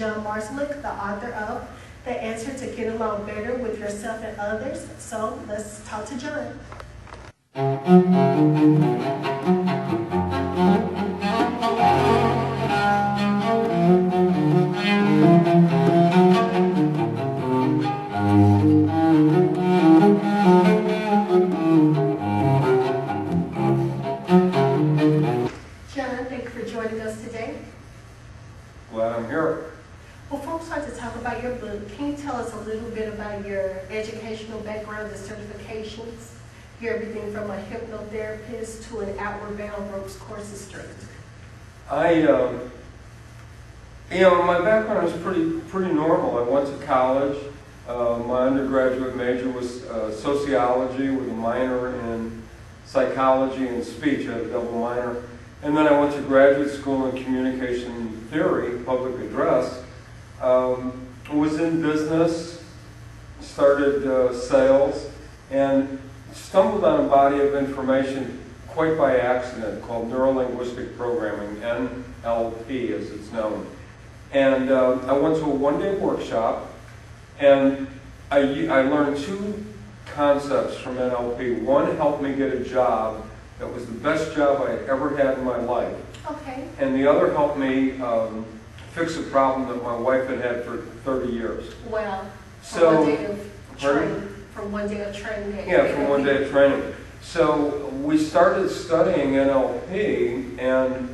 John Marszalek, the author of The Answer to Get Along Better with Yourself and Others. So let's talk to John. John, thank you for joining us today. Glad I'm here. Before we start to talk about your book, can you tell us a little bit about your educational background and certifications? You're everything from a hypnotherapist to an outward bound ropes course instructor. My background is pretty normal. I went to college. My undergraduate major was sociology with a minor in psychology and speech. I had a double minor. And then I went to graduate school in communication theory, public address. Was in business, started sales, and stumbled on a body of information quite by accident called Neuro-Linguistic Programming, NLP as it's known. And I went to a one-day workshop, and I learned two concepts from NLP. One helped me get a job that was the best job I had ever had in my life. Okay. And the other helped me fix a problem that my wife had had for 30 years. Well, so, one day of training. From one day of training. Yeah, from one day of training. So we started studying NLP, and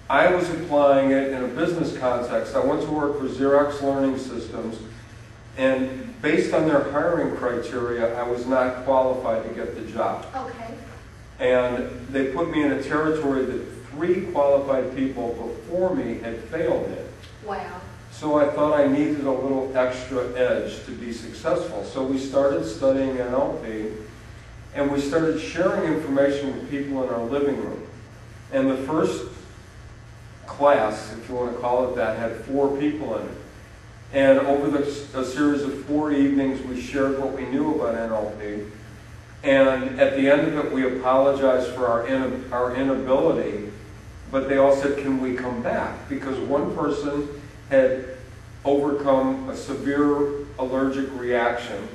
I was applying it in a business context. I went to work for Xerox Learning Systems, and based on their hiring criteria, I was not qualified to get the job. Okay. And they put me in a territory that 3 qualified people before me had failed in. Wow. So I thought I needed a little extra edge to be successful. So we started studying NLP, and we started sharing information with people in our living room. And the first class, if you want to call it that, had 4 people in it. And over a series of 4 evenings, we shared what we knew about NLP. And at the end of it, we apologized for our inability, but they all said, can we come back? Because one person had overcome a severe allergic reaction.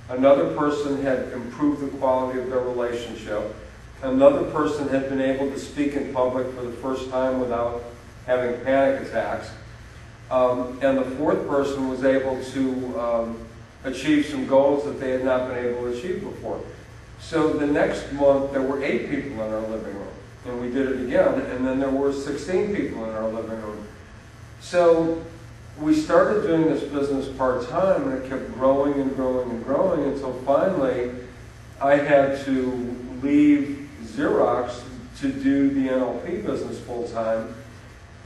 Another person had improved the quality of their relationship. Another person had been able to speak in public for the first time without having panic attacks. And the 4th person was able to achieve some goals that they had not been able to achieve before. So the next month, there were 8 people in our living room. And we did it again, and then there were 16 people in our living room. So we started doing this business part-time, and it kept growing and growing and growing until finally I had to leave Xerox to do the NLP business full-time.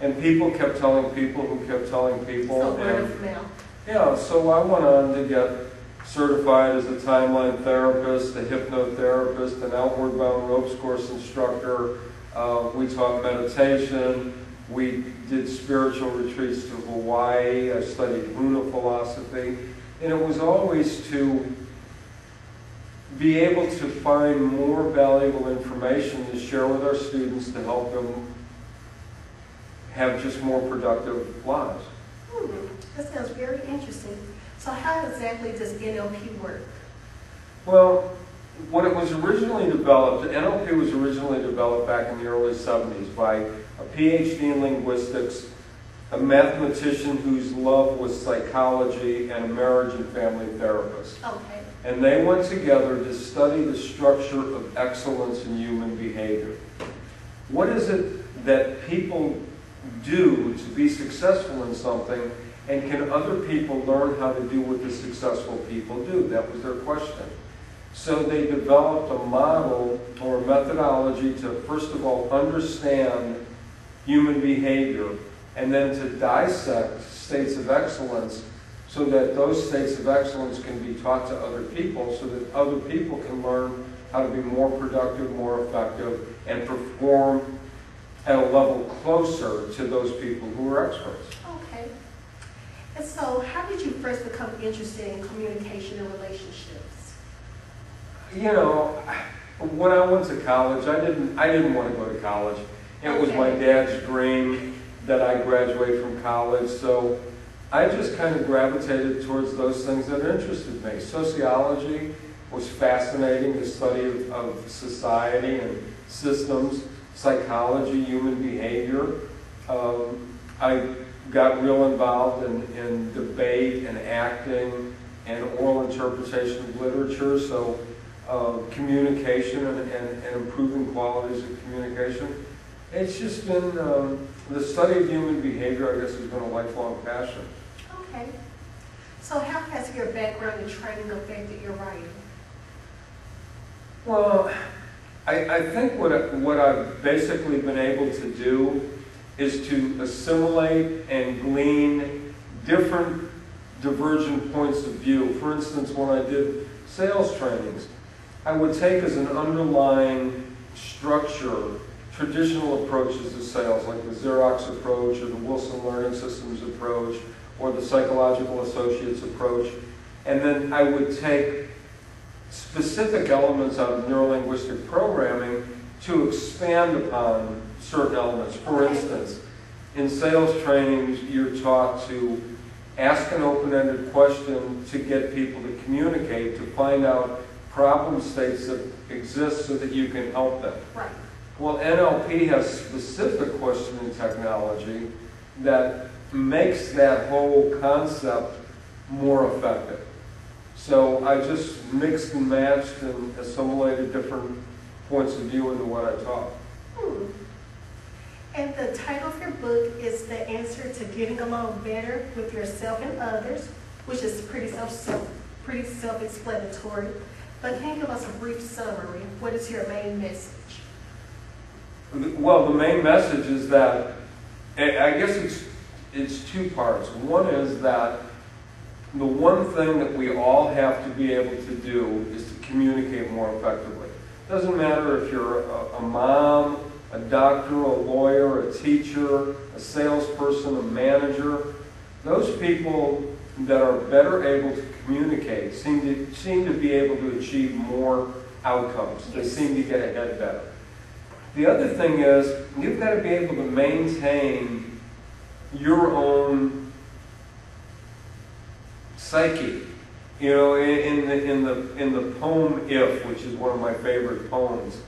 And people kept telling people who kept telling people. So word of mouth. Yeah, so I went on to get certified as a timeline therapist, a hypnotherapist, an outward bound ropes course instructor. We taught meditation. We did spiritual retreats to Hawaii. I studied Buddha philosophy. And it was always to be able to find more valuable information to share with our students to help them have just more productive lives. That sounds very interesting. So how exactly does NLP work? Well, when it was originally developed, NLP was originally developed back in the early 70s by a PhD in linguistics, a mathematician whose love was psychology, and a marriage and family therapist. Okay. And they went together to study the structure of excellence in human behavior. What is it that people do to be successful in something, and can other people learn how to do what the successful people do? That was their question. So they developed a model or a methodology to, first of all, understand human behavior, and then to dissect states of excellence so that those states of excellence can be taught to other people so that other people can learn how to be more productive, more effective, and perform at a level closer to those people who are experts. Okay. And so how did you first become interested in communication and relationships? You know, when I went to college, I didn't want to go to college. It was my dad's dream. that I graduate from college. So I just kind of gravitated towards those things that interested me. Sociology was fascinating, the study of society and systems. Psychology, human behavior. I got real involved in debate and acting and oral interpretation of literature, so communication and improving qualities of communication. It's just been, the study of human behavior, I guess, has been a lifelong passion. Okay. So how has your background and training affected your writing? Well, I think what I've basically been able to do is to assimilate and glean different divergent points of view. For instance, when I did sales trainings, I would take as an underlying structure traditional approaches to sales, like the Xerox approach or the Wilson Learning Systems approach or the Psychological Associates approach, and then I would take specific elements out of neurolinguistic programming to expand upon certain elements. For instance, in sales trainings, you're taught to ask an open-ended question to get people to communicate, to find out problem states that exist so that you can help them. Right. Well, NLP has specific questioning technology that makes that whole concept more effective. So I just mixed and matched and assimilated different points of view into what I taught. And the title of your book is The Answer to Getting Along Better with Yourself and Others, which is pretty self-explanatory. But can you give us a brief summary? What is your main message? Well, the main message is that, I guess it's two parts. One is that the one thing that we all have to be able to do is to communicate more effectively. It doesn't matter if you're a mom, a doctor, a lawyer, a teacher, a salesperson, a manager. Those people that are better able to communicate seem to be able to achieve more outcomes. They seem to get ahead better. The other thing is, you've got to be able to maintain your own psyche. You know, in the poem "If," which is one of my favorite poems,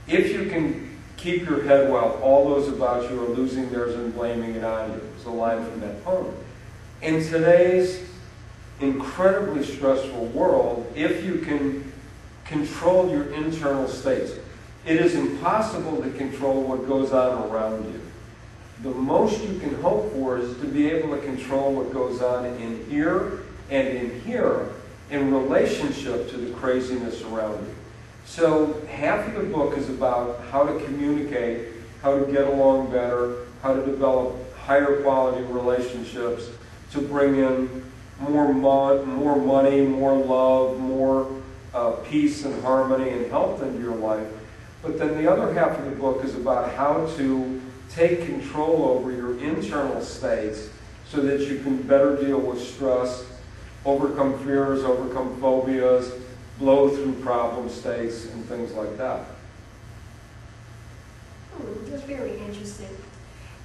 if you can keep your head well, all those about you are losing theirs and blaming it on you. It's a line from that poem. In today's incredibly stressful world, if you can control your internal states, it is impossible to control what goes on around you. The most you can hope for is to be able to control what goes on in here and in here in relationship to the craziness around you. So half of the book is about how to communicate, how to get along better, how to develop higher quality relationships, to bring in more money, more love, more peace and harmony and health into your life. But then the other half of the book is about how to take control over your internal states so that you can better deal with stress, overcome fears, overcome phobias, blow through problem states, and things like that. That's very interesting.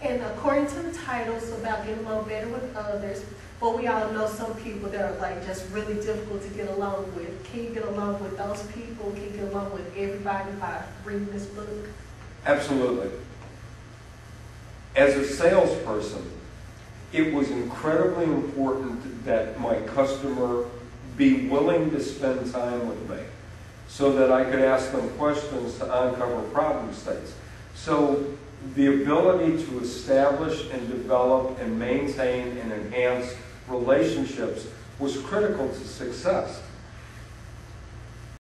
And according to the titles about getting along better with others, well, we all know some people that are like just really difficult to get along with. Can you get along with those people? Can you get along with everybody by reading this book? Absolutely. As a salesperson, it was incredibly important that my customer be willing to spend time with me so that I could ask them questions to uncover problem states. So the ability to establish and develop and maintain and enhance relationships was critical to success.